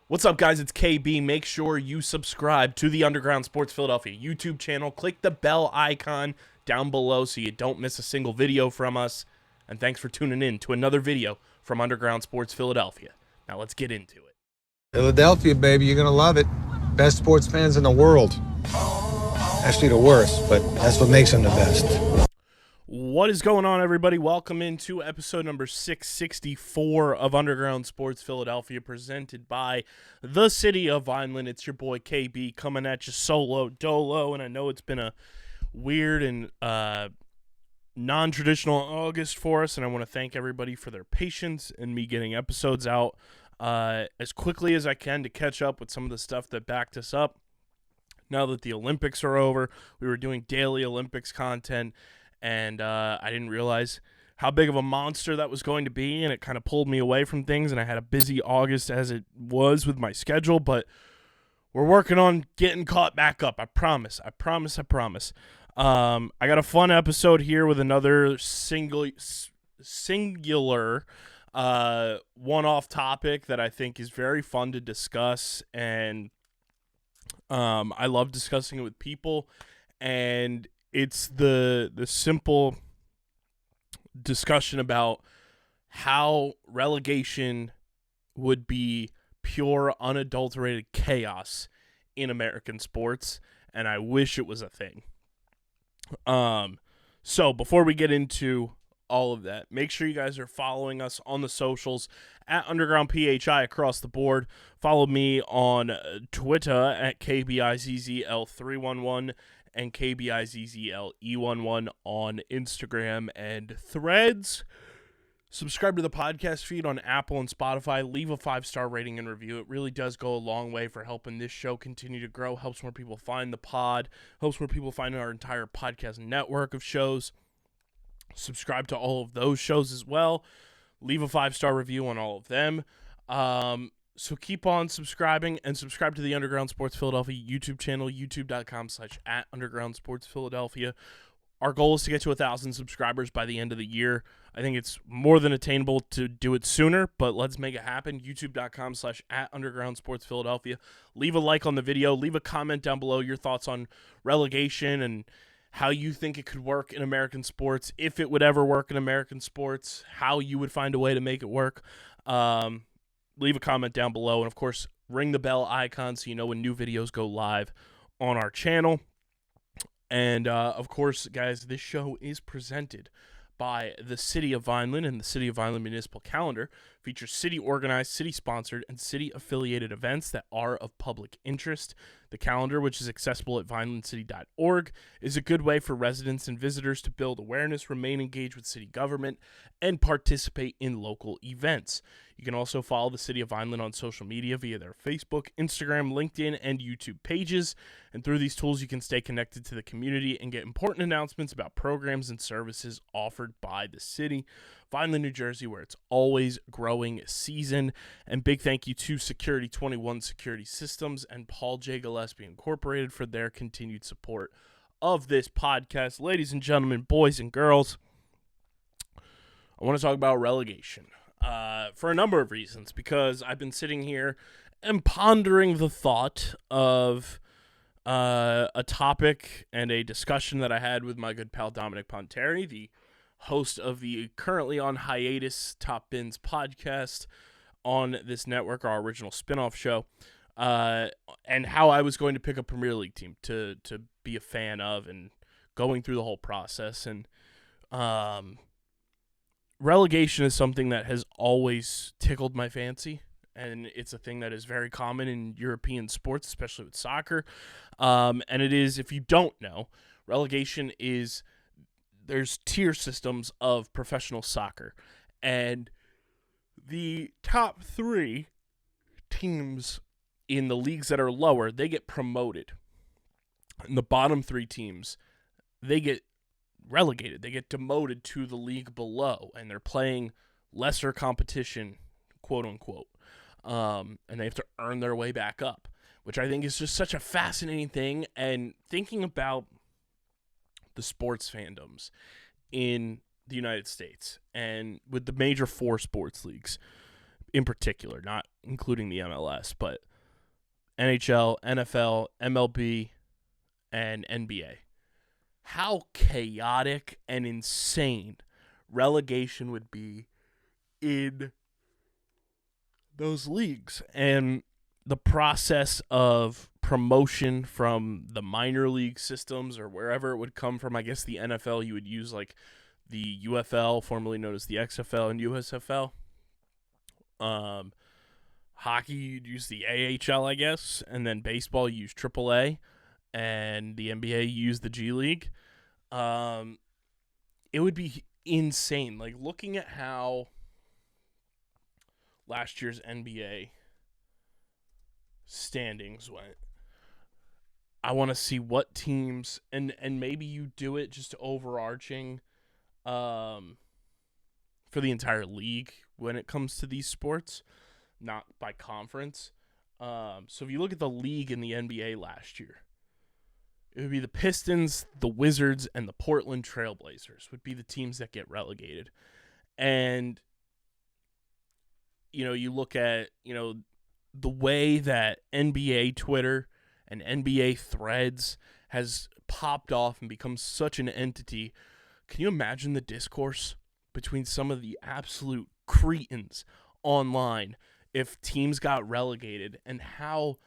What's up, guys? It's KB. Make sure you subscribe to the Underground Sports Philadelphia YouTube channel. Click the bell icon down below so you don't miss a single video from us. And thanks for tuning in to another video from Underground Sports Philadelphia. Now let's get into it. Philadelphia, baby, you're going to love it. Best sports fans in the world. Actually, the worst, but that's what makes them the best. What is going on, everybody? Welcome into episode number 664 of Underground Sports Philadelphia, presented by the City of Vineland. It's your boy KB coming at you solo dolo, and I know it's been a weird and non-traditional August for us, and I want to thank everybody for their patience and me getting episodes out as quickly as I can to catch up with some of the stuff that backed us up. Now that the Olympics are over, we were doing daily Olympics content, and I didn't realize how big of a monster that was going to be, and it kind of pulled me away from things, and I had a busy August as it was with my schedule, but we're working on getting caught back up. I promise. I got a fun episode here with another singular one-off topic that I think is very fun to discuss, and I love discussing it with people, and it's the simple discussion about how relegation would be pure, unadulterated chaos in American sports, and I wish it was a thing. So before we get into all of that, make sure you guys are following us on the socials at Underground PHI across the board. Follow me on Twitter at KBIZZL311 and KBIZZLE11 on Instagram and Threads. Subscribe to the podcast feed on Apple and Spotify. Leave a 5-star rating and review. It really does go a long way for helping this show continue to grow. Helps more people find the pod. Helps more people find our entire podcast network of shows. Subscribe to all of those shows as well. Leave a 5-star review on all of them. So keep on subscribing, and subscribe to the Underground Sports Philadelphia YouTube channel, youtube.com/@Underground Sports Philadelphia. Our goal is to get to 1,000 subscribers by the end of the year. I think it's more than attainable to do it sooner, but let's make it happen. youtube.com/@Underground Sports Philadelphia. Leave a like on the video. Leave a comment down below your thoughts on relegation and how you think it could work in American sports, if it would ever work in American sports, how you would find a way to make it work. Leave a comment down below, and of course, ring the bell icon so you know when new videos go live on our channel. And of course, guys, this show is presented by the City of Vineland, and the City of Vineland Municipal Calendar features city-organized, city-sponsored, and city-affiliated events that are of public interest. The calendar, which is accessible at vinelandcity.org, is a good way for residents and visitors to build awareness, remain engaged with city government, and participate in local events. You can also follow the City of Vineland on social media via their Facebook, Instagram, LinkedIn, and YouTube pages. And through these tools, you can stay connected to the community and get important announcements about programs and services offered by the city. Vineland, New Jersey, where it's always growing season. And big thank you to Security 21 Security Systems and Paul J. Gillespie Incorporated for their continued support of this podcast. Ladies and gentlemen, boys and girls, I want to talk about relegation for a number of reasons, because I've been sitting here and pondering the thought of a topic and a discussion that I had with my good pal Dominic Ponteri, the host of the currently on hiatus Top Bins podcast on this network, our original spinoff show, and how I was going to pick a Premier League team to be a fan of, and going through the whole process. And relegation is something that has always tickled my fancy, and it's a thing that is very common in European sports, especially with soccer. And it is, if you don't know, relegation is, there's tier systems of professional soccer, and the top 3 teams in the leagues that are lower, they get promoted. And the bottom 3 teams, they get relegated. They get demoted to the league below, and they're playing lesser competition, quote unquote. And they have to earn their way back up, which I think is just such a fascinating thing. And thinking about the sports fandoms in the United States and with the major 4 sports leagues, in particular, not including the MLS, but NHL, NFL, MLB, and NBA. How chaotic and insane relegation would be in those leagues. And the process of promotion from the minor league systems or wherever it would come from, I guess the NFL, you would use like the UFL, formerly known as the XFL and USFL. Hockey, you'd use the AHL, I guess, and then baseball, you use AAA, and the NBA, you use the G League. It would be insane. Like, looking at how last year's NBA standings went, I want to see what teams, and maybe you do it just overarching for the entire league when it comes to these sports, not by conference. So if you look at the league in the NBA last year, it would be the Pistons, the Wizards, and the Portland Trailblazers would be the teams that get relegated. And, you look at, the way that NBA Twitter and NBA Threads has popped off and become such an entity. Can you imagine the discourse between some of the absolute cretins online if teams got relegated, and how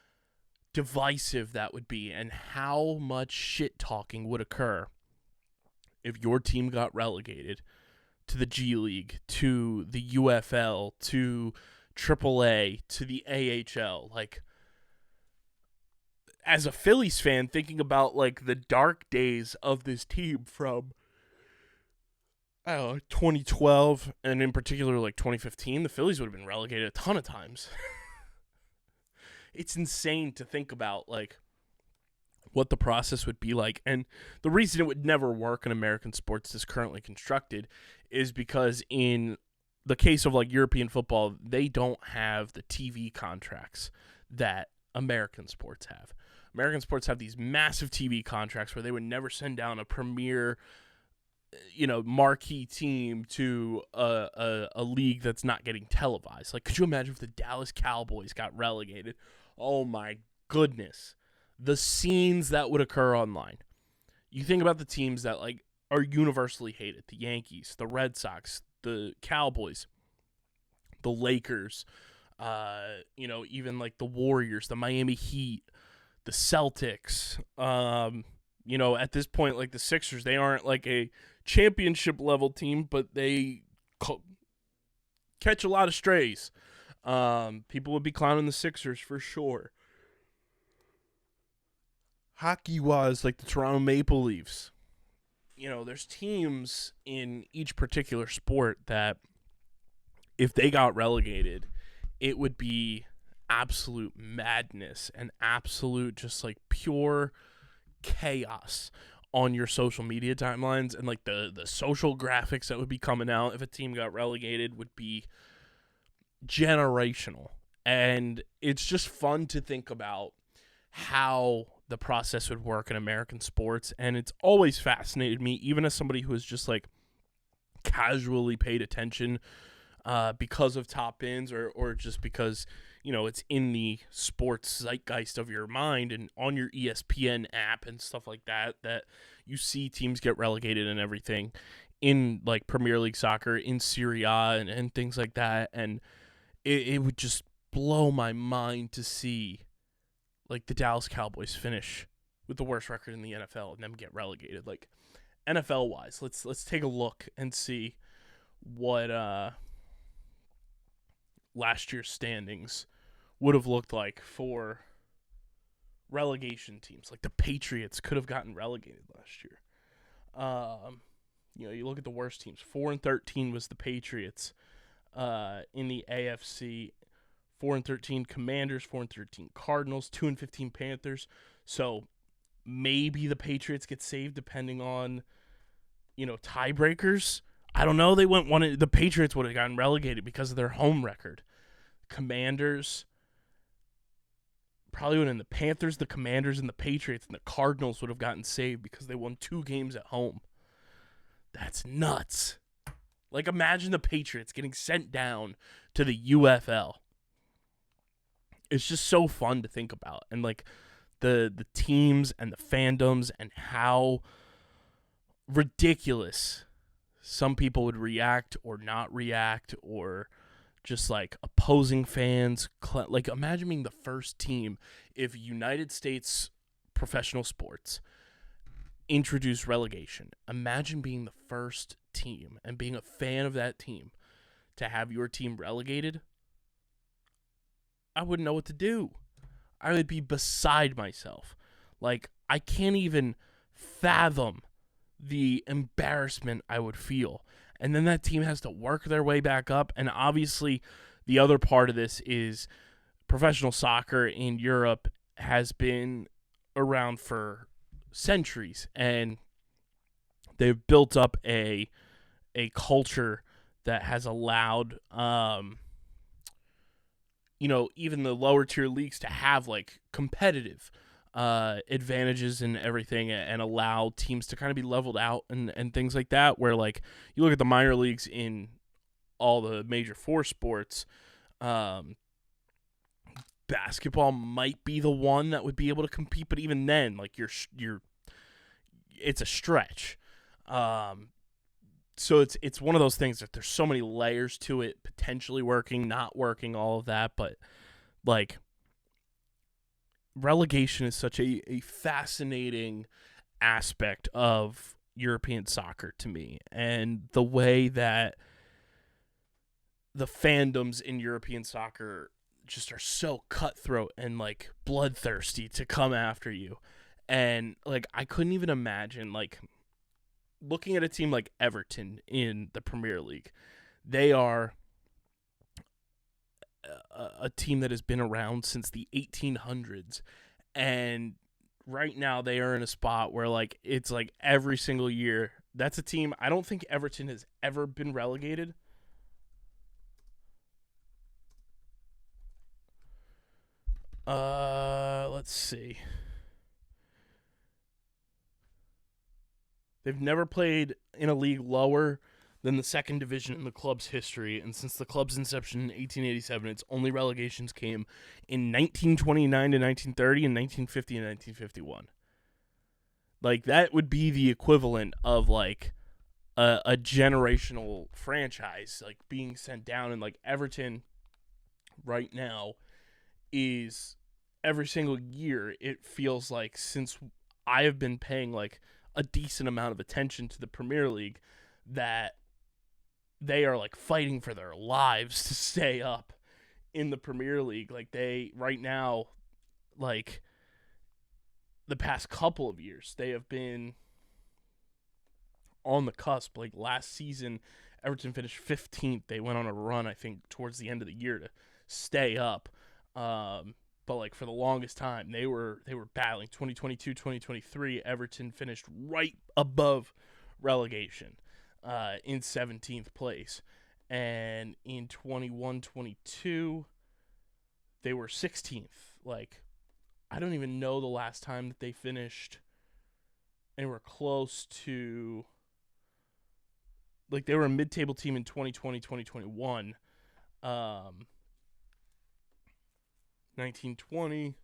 divisive that would be, and how much shit talking would occur if your team got relegated to the G League, to the UFL, to AAA, to the AHL? Like, as a Phillies fan, thinking about like the dark days of this team from 2012, and in particular like 2015, the Phillies would have been relegated a ton of times. It's insane to think about like what the process would be like. And the reason it would never work in American sports as currently constructed is because in the case of like European football, they don't have the TV contracts that American sports have. American sports have these massive TV contracts where they would never send down a premier, marquee team to a league that's not getting televised. Like, could you imagine if the Dallas Cowboys got relegated? Oh my goodness. The scenes that would occur online. You think about the teams that like are universally hated. The Yankees, the Red Sox, the Cowboys, the Lakers, even like the Warriors, the Miami Heat, the Celtics. At this point, like the Sixers, they aren't like a championship level team, but they catch a lot of strays. People would be clowning the Sixers for sure. Hockey-wise, like the Toronto Maple Leafs. There's teams in each particular sport that if they got relegated, it would be absolute madness and absolute just like pure chaos on your social media timelines, and like the social graphics that would be coming out if a team got relegated would be generational. And it's just fun to think about how the process would work in American sports, and it's always fascinated me, even as somebody who has just like casually paid attention because of Top Bins or just because it's in the sports zeitgeist of your mind and on your ESPN app and stuff like that you see teams get relegated and everything in like Premier League soccer, in Serie A and things like that. And it would just blow my mind to see like the Dallas Cowboys finish with the worst record in the NFL and them get relegated. Like, NFL wise, let's take a look and see what last year's standings would have looked like for relegation teams. Like the Patriots could have gotten relegated last year. You look at the worst teams. 4-13 was the Patriots in the AFC. 4-13 Commanders, 4-13 Cardinals, 2-15 Panthers. So maybe the Patriots get saved depending on tiebreakers. I don't know. The Patriots would have gotten relegated because of their home record. Commanders probably would have been the Panthers, the Commanders, and the Patriots, and the Cardinals would have gotten saved because they won 2 games at home. That's nuts. Like, imagine the Patriots getting sent down to the UFL. It's just so fun to think about. And, like, the teams and the fandoms and how ridiculous some people would react or not react, or just, like, opposing fans. Like, imagine being the first team if United States professional sports introduced relegation. Imagine being the first team and being a fan of that team to have your team relegated. I wouldn't know what to do. I would be beside myself. Like, I can't even fathom the embarrassment I would feel. And then that team has to work their way back up. And obviously, the other part of this is professional soccer in Europe has been around for centuries, and they've built up a culture that has allowed even the lower tier leagues to have, like, competitive advantages and everything, and allow teams to kind of be leveled out and things like that, where, like, you look at the minor leagues in all the major four sports, basketball might be the one that would be able to compete, but even then, like, it's a stretch. So it's one of those things that there's so many layers to it, potentially working, not working, all of that. But, like, relegation is such a fascinating aspect of European soccer to me, and the way that the fandoms in European soccer just are so cutthroat and, like, bloodthirsty to come after you. And, like, I couldn't even imagine, like, looking at a team like Everton in the Premier League. They are a team that has been around since the 1800s, and right now they are in a spot where, like, it's like every single year. That's a team, I don't think Everton has ever been relegated. Let's see. They've never played in a league lower than the second division in the club's history, and since the club's inception in 1887, its only relegations came in 1929 to 1930 and 1950 and 1951. Like, that would be the equivalent of, like, a generational franchise, like, being sent down. And, like, Everton right now is, every single year, it feels like, since I have been paying, like, a decent amount of attention to the Premier League, that they are, like, fighting for their lives to stay up in the Premier League. Like, they, right now, like, the past couple of years, they have been on the cusp. Like, last season, Everton finished 15th. They went on a run, I think, towards the end of the year to stay up. But, like, for the longest time, they were battling. 2022, 2023, Everton finished right above relegation, in 17th place. And in 21-22, they were 16th. Like, I don't even know the last time that they finished anywhere close to, like, they were a mid-table team in 2020, 2021. 1920,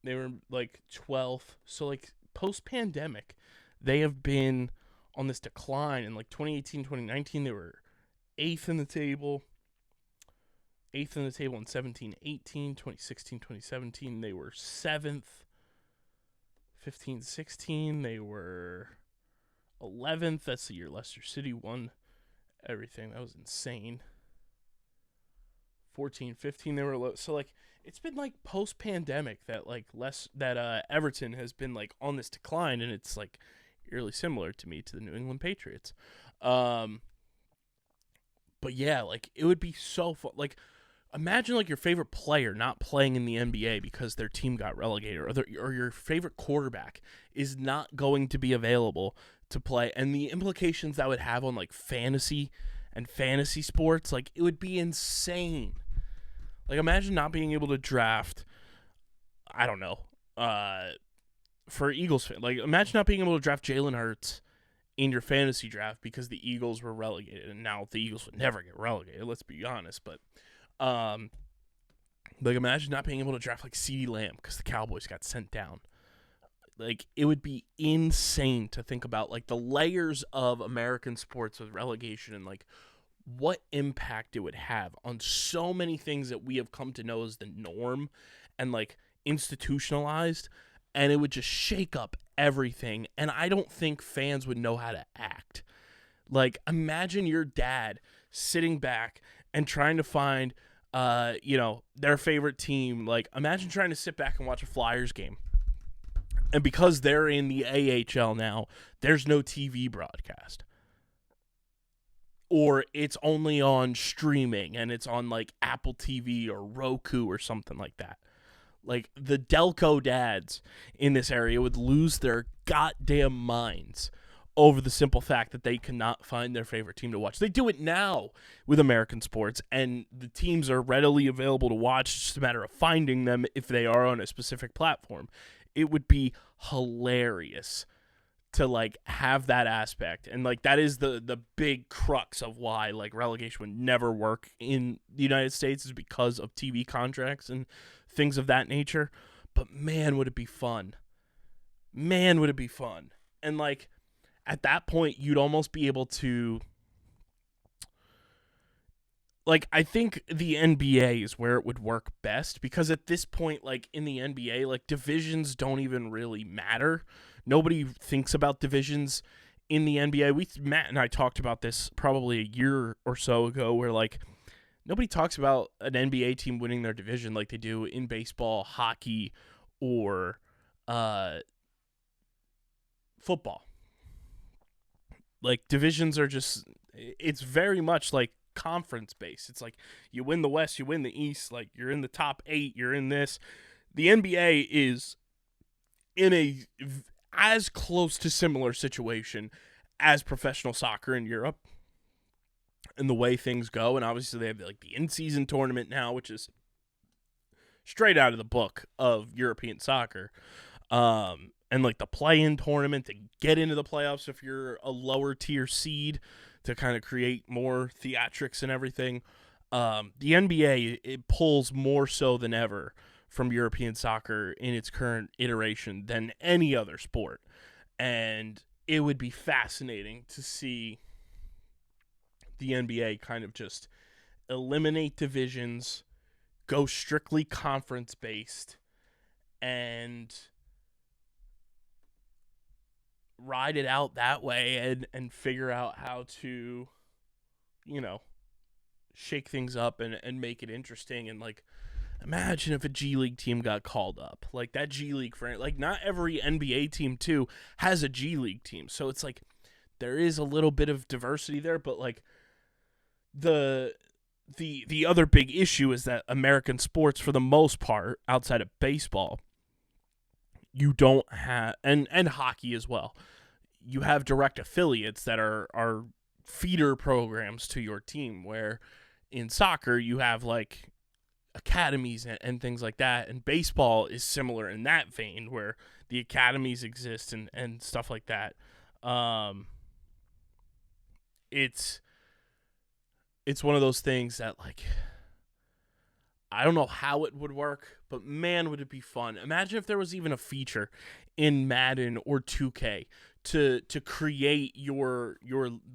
they were, like, 12th. So, like, post-pandemic, they have been on this decline. In, like, 2018, 2019, they were 8th in the table. 8th in the table in 17, 18, 2016, 2017, they were 7th. 15, 16, they were 11th. That's the year Leicester City won everything. That was insane. 14, 15, they were low. So, like, it's been, like, post-pandemic that, like, Everton has been, like, on this decline, and it's, like, eerily similar to me to the New England Patriots. But yeah, like, it would be so fun. Like, imagine, like, your favorite player not playing in the NBA because their team got relegated, or your favorite quarterback is not going to be available to play, and the implications that would have on, like, fantasy and fantasy sports. Like, it would be insane. Like, imagine not being able to draft, I don't know, for Eagles fans. Like, imagine not being able to draft Jalen Hurts in your fantasy draft because the Eagles were relegated. And now the Eagles would never get relegated, let's be honest. But like, imagine not being able to draft like CeeDee Lamb because the Cowboys got sent down. Like, it would be insane to think about, like, the layers of American sports with relegation and, like, what impact it would have on so many things that we have come to know as the norm and, like, institutionalized. And it would just shake up everything. And I don't think fans would know how to act. Like, imagine your dad sitting back and trying to find, their favorite team. Like, imagine trying to sit back and watch a Flyers game. And because they're in the AHL now, there's no TV broadcast. Or it's only on streaming and it's on like Apple TV or Roku or something like that. Like, the Delco dads in this area would lose their goddamn minds over the simple fact that they cannot find their favorite team to watch. They do it now with American sports, and the teams are readily available to watch. It's just a matter of finding them if they are on a specific platform. It would be hilarious to, like, have that aspect. And, like, that is the big crux of why, like, relegation would never work in the United States, is because of TV contracts and things of that nature. But, man, would it be fun. Man, would it be fun. And, like, at that point, you'd almost be able to... Like, I think the NBA is where it would work best, because at this point, like, in the NBA, like, divisions don't even really matter. Nobody thinks about divisions in the NBA. Matt and I talked about this probably a year or so ago, where, like, nobody talks about an NBA team winning their division like they do in baseball, hockey, or football. Like, divisions are just, it's very much like conference based. It's like, you win the West, you win the East, like, you're in the top 8, you're in this. The NBA is in a as close to similar situation as professional soccer in Europe and the way things go. And obviously they have, like, the in-season tournament now, which is straight out of the book of European soccer. And, like, the play-in tournament to get into the playoffs if you're a lower tier seed, to kind of create more theatrics and everything. The NBA, it pulls more so than ever from European soccer in its current iteration than any other sport. And it would be fascinating to see the NBA kind of just eliminate divisions, go strictly conference-based, and ride it out that way and figure out how to, shake things up and make it interesting. And, like, imagine if a G League team got called up. Like, that G League, like, not every NBA team, too, has a G League team. So it's like, there is a little bit of diversity there, but, like, the other big issue is that American sports, for the most part, outside of baseball, you don't have, and hockey as well, you have direct affiliates that are feeder programs to your team, where in soccer you have, like, academies and things like that. And baseball is similar in that vein, where the academies exist and stuff like that. It's one of those things that, like, I don't know how it would work, but man, would it be fun. Imagine if there was even a feature in Madden or 2K to create your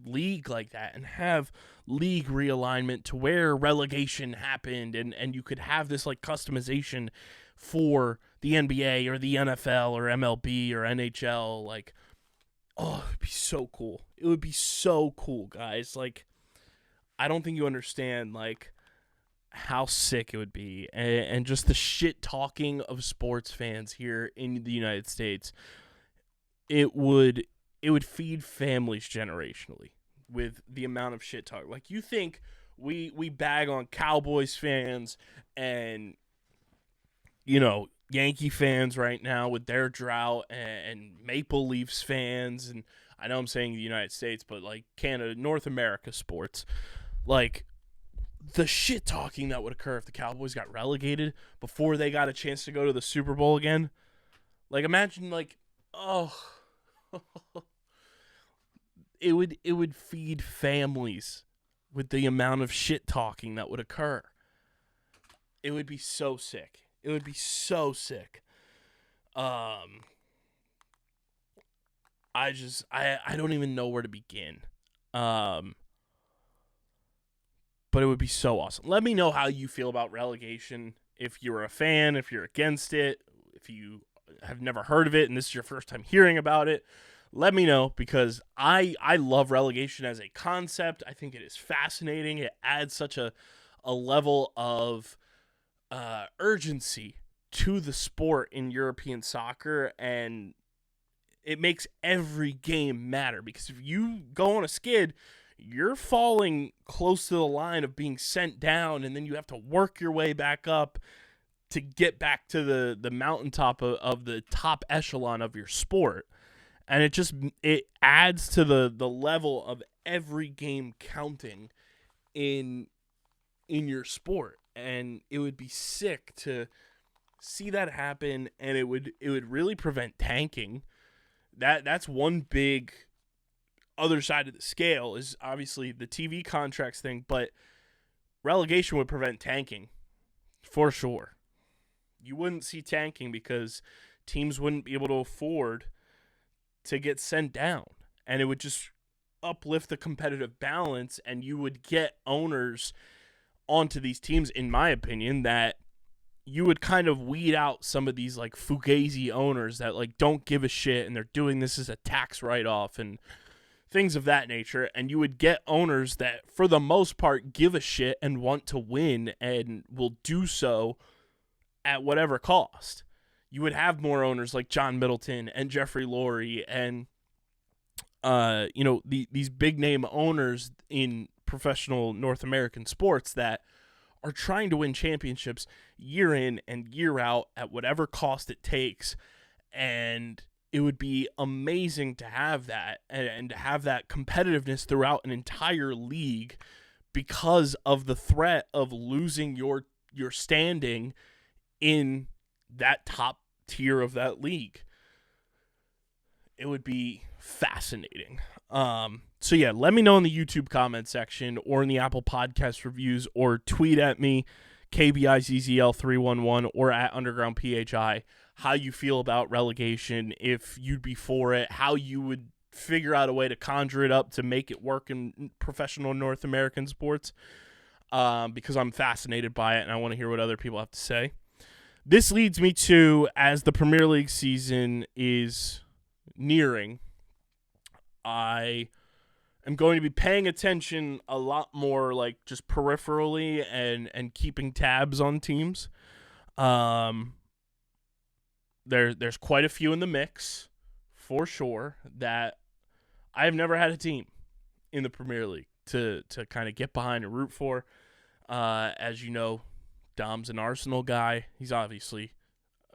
league like that, and have league realignment to where relegation happened, and you could have this, like, customization for the NBA or the NFL or MLB or NHL. Like, oh, it'd be so cool. It would be so cool, guys. Like, I don't think you understand, like, how sick it would be, and just the shit talking of sports fans here in the United States. It would feed families generationally with the amount of shit talk. Like, you think we bag on Cowboys fans and, Yankee fans right now with their drought, and Maple Leafs fans, and I know I'm saying the United States, but, like, Canada, North America sports, like, the shit talking that would occur if the Cowboys got relegated before they got a chance to go to the Super Bowl again. Like, imagine, like, it would feed families with the amount of shit talking that would occur. It would be so sick. It would be so sick. I don't even know where to begin. But it would be so awesome. Let me know how you feel about relegation. If you're a fan, if you're against it, if you have never heard of it and this is your first time hearing about it, let me know, because I love relegation as a concept. I think it is fascinating. It adds such a level of urgency to the sport in European soccer, and it makes every game matter, because if you go on a skid, you're falling close to the line of being sent down, and then you have to work your way back up to get back to the mountaintop of the top echelon of your sport. And it adds to the level of every game counting in your sport. And it would be sick to see that happen, and it would really prevent tanking. That's one big other side of the scale, is obviously the TV contracts thing, but relegation would prevent tanking for sure. You wouldn't see tanking because teams wouldn't be able to afford to get sent down, and it would just uplift the competitive balance, and you would get owners onto these teams, in my opinion, that you would kind of weed out some of these like fugazi owners that like don't give a shit and they're doing this as a tax write-off and things of that nature, and you would get owners that for the most part give a shit and want to win and will do so at whatever cost. You would have more owners like John Middleton and Jeffrey Lurie and these big name owners in professional North American sports that are trying to win championships year in and year out at whatever cost it takes. And it would be amazing to have that and to have that competitiveness throughout an entire league, because of the threat of losing your standing in that top tier of that league. It would be fascinating. So yeah, let me know in the YouTube comment section or in the Apple Podcast reviews, or tweet at me, KBIZZL311, or at UndergroundPHI, how you feel about relegation, if you'd be for it, how you would figure out a way to conjure it up to make it work in professional North American sports, because I'm fascinated by it and I want to hear what other people have to say. This leads me to, as the Premier League season is nearing, I am going to be paying attention a lot more, like just peripherally and keeping tabs on teams. There's quite a few in the mix, for sure, that I have never had a team in the Premier League to kind of get behind and root for. As you know, Dom's an Arsenal guy. He's obviously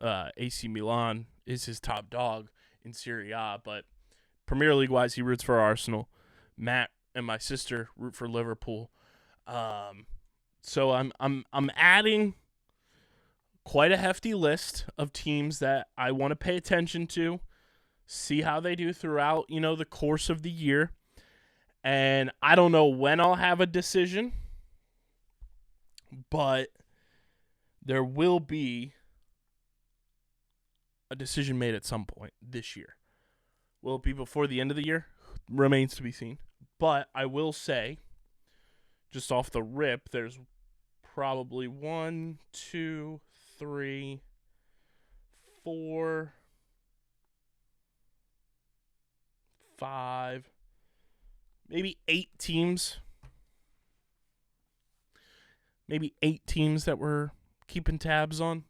AC Milan is his top dog in Serie A, but Premier League wise, he roots for Arsenal. Matt and my sister root for Liverpool. So I'm adding quite a hefty list of teams that I want to pay attention to, see how they do throughout, the course of the year. And I don't know when I'll have a decision, but there will be a decision made at some point this year. Will it be before the end of the year? Remains to be seen. But I will say, just off the rip, there's probably 1, 2, 3, 4, 5, maybe 8 teams. Maybe 8 teams that we're keeping tabs on,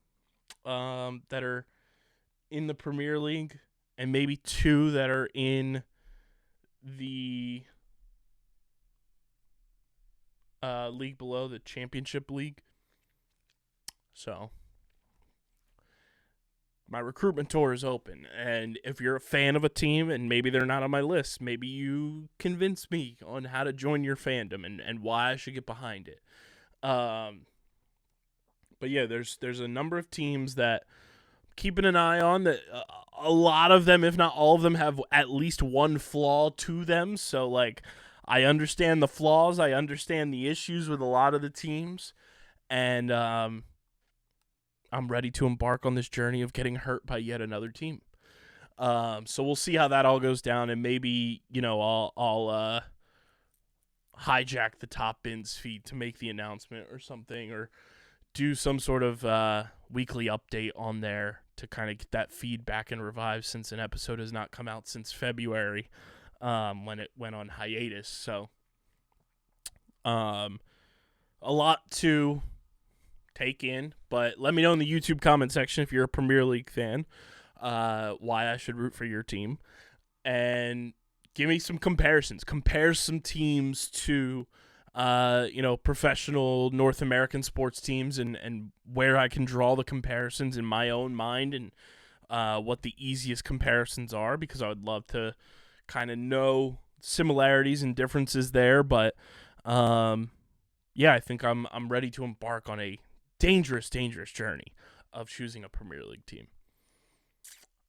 that are in the Premier League, and maybe 2 that are in the league below, the Championship League. So my recruitment tour is open, and if you're a fan of a team and maybe they're not on my list, maybe you convince me on how to join your fandom and why I should get behind it. But yeah, there's a number of teams that I'm keeping an eye on. That a lot of them, if not all of them, have at least one flaw to them. So, like, I understand the flaws. I understand the issues with a lot of the teams. And I'm ready to embark on this journey of getting hurt by yet another team. So we'll see how that all goes down. And maybe, I'll hijack the Top Bins feed to make the announcement or something, or do some sort of weekly update on there to kind of get that feedback and revive, since an episode has not come out since February when it went on hiatus. So a lot to take in, but let me know in the YouTube comment section if you're a Premier League fan why I should root for your team, and give me some comparisons. Compare some teams to professional North American sports teams, and where I can draw the comparisons in my own mind, and what the easiest comparisons are, because I would love to kind of know similarities and differences there. But I think I'm ready to embark on a dangerous journey of choosing a Premier League team.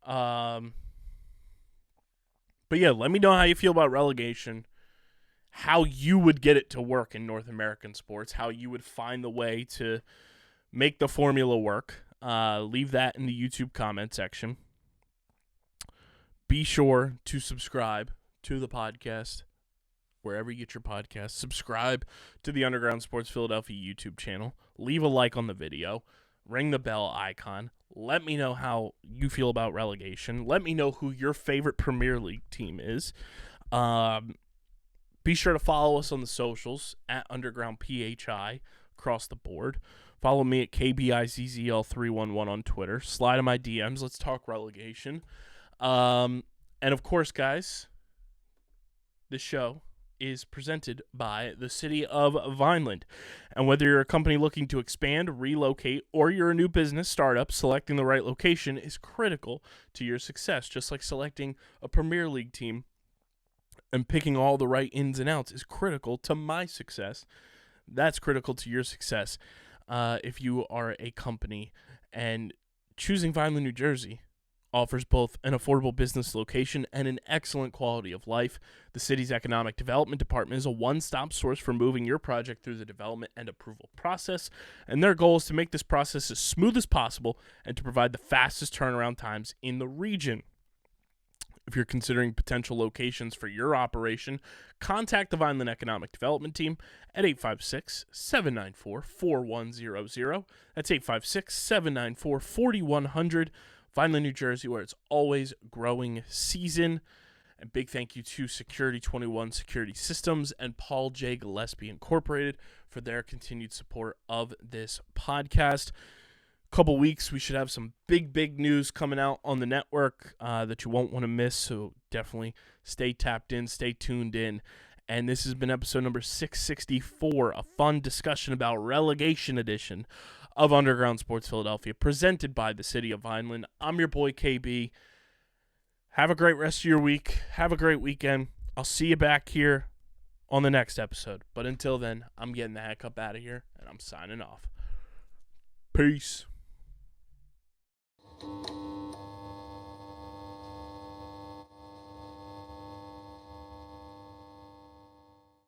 But yeah, let me know how you feel about relegation, how you would get it to work in North American sports, how you would find the way to make the formula work. Leave that in the YouTube comment section. Be sure to subscribe to the podcast wherever you get your podcasts. Subscribe to the Underground Sports Philadelphia YouTube channel. Leave a like on the video. Ring the bell icon. Let me know how you feel about relegation. Let me know who your favorite Premier League team is. Be sure to follow us on the socials at Underground PHI across the board. Follow me at KBIZZL311 on Twitter. Slide in my DMs. Let's talk relegation. And of course, guys, this show is presented by the city of Vineland. And whether you're a company looking to expand, relocate, or you're a new business startup, selecting the right location is critical to your success. Just like selecting a Premier League team and picking all the right ins and outs is critical to my success. That's critical to your success if you are a company. And choosing Vineland, New Jersey offers both an affordable business location and an excellent quality of life. The city's economic development department is a one-stop source for moving your project through the development and approval process, and their goal is to make this process as smooth as possible and to provide the fastest turnaround times in the region. If you're considering potential locations for your operation, contact the Vineland Economic Development Team at 856-794-4100. That's 856-794-4100. Vineland, New Jersey, where it's always growing season. And big thank you to Security 21 Security Systems and Paul J. Gillespie Incorporated for their continued support of this podcast. Couple weeks, we should have some big news coming out on the network that you won't want to miss. So definitely stay tapped in, stay tuned in. And this has been episode number 664, a fun discussion about relegation edition of Underground Sports Philadelphia, presented by the city of Vineland. I'm your boy KB. Have a great rest of your week. Have a great weekend. I'll see you back here on the next episode. But until then, I'm getting the heck up out of here, and I'm signing off. Peace.